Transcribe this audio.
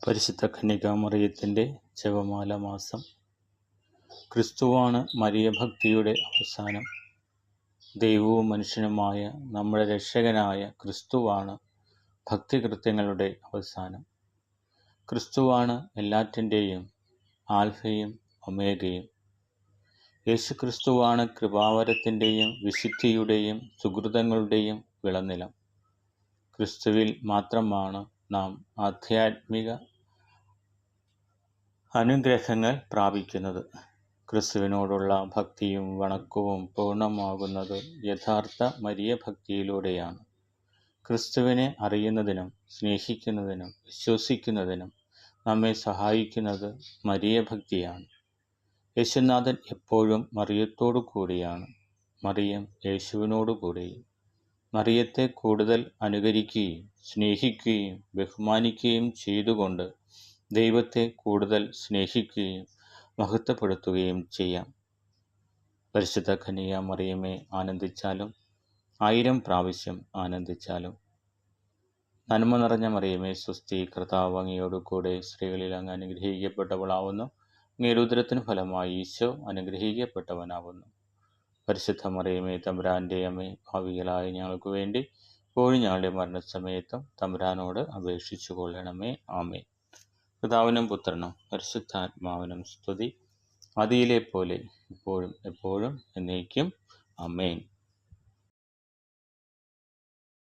പരിശുദ്ധ കന്യകാമറിയത്തിൻ്റെ ജപമാല മാസം. ക്രിസ്തുവാണ് മരിയഭക്തിയുടെ അവസാനം. ദൈവവും മനുഷ്യനുമായ നമ്മുടെ രക്ഷകനായ ക്രിസ്തുവാണ് ഭക്തികൃത്യങ്ങളുടെ അവസാനം. ക്രിസ്തുവാണ് എല്ലാറ്റിൻ്റെയും ആൽഫയും ഒമേഗയും. യേശുക്രിസ്തുവാണ് കൃപാവരത്തിൻ്റെയും വിശുദ്ധിയുടെയും സുകൃതങ്ങളുടെയും വിളനിലം. ക്രിസ്തുവിൽ മാത്രമാണ് നാം ആധ്യാത്മിക അനുഗ്രഹങ്ങൾ പ്രാപിക്കുന്നത്. ക്രിസ്തുവിനോടുള്ള ഭക്തിയും വണക്കവും പൂർണ്ണമാകുന്നത് യഥാർത്ഥ മരിയഭക്തിയിലൂടെയാണ്. ക്രിസ്തുവിനെ അറിയുന്നതിനും സ്നേഹിക്കുന്നതിനും വിശ്വസിക്കുന്നതിനും നമ്മെ സഹായിക്കുന്നത് മരിയഭക്തിയാണ്. യേശുനാഥൻ എപ്പോഴും മറിയത്തോടു കൂടിയാണ്. മറിയം യേശുവിനോടു കൂടിയും. മറിയത്തെ കൂടുതൽ അനുകരിക്കുകയും സ്നേഹിക്കുകയും ബഹുമാനിക്കുകയും ചെയ്തുകൊണ്ട് ദൈവത്തെ കൂടുതൽ സ്നേഹിക്കുകയും മഹത്വപ്പെടുത്തുകയും ചെയ്യാം. പരിശുദ്ധ കന്യകാമറിയമേ, ആനന്ദിച്ചാലും 1000 പ്രാവശ്യം ആനന്ദിച്ചാലും. നന്മ നിറഞ്ഞ മറിയമേ സ്വസ്തി, കർത്താവ് അങ്ങയോടുകൂടെ സ്ത്രീകളിൽ അങ്ങ് അനുഗ്രഹിക്കപ്പെട്ടവളാവുന്നു. അങ്ങയുടെ ഉദരത്തിൻ ഫലമായി ഈശോ അനുഗ്രഹിക്കപ്പെട്ടവനാവുന്നു. പരിശുദ്ധ മറിയമേ, തമ്പുരാൻ്റെ അമ്മേ, ഭാവികളായ ഞങ്ങൾക്ക് വേണ്ടി ഇപ്പോഴും ഞങ്ങളുടെ മരണസമയത്തും തമ്പുരാനോട് അപേക്ഷിച്ചു കൊള്ളണമേ. ആമേൻ. പിതാവിനും പുത്രനും പരിശുദ്ധാത്മാവിനും സ്തുതി, ആദിയിലെ പോലെ ഇപ്പോഴും എപ്പോഴും എന്നേക്കും. ആമേൻ.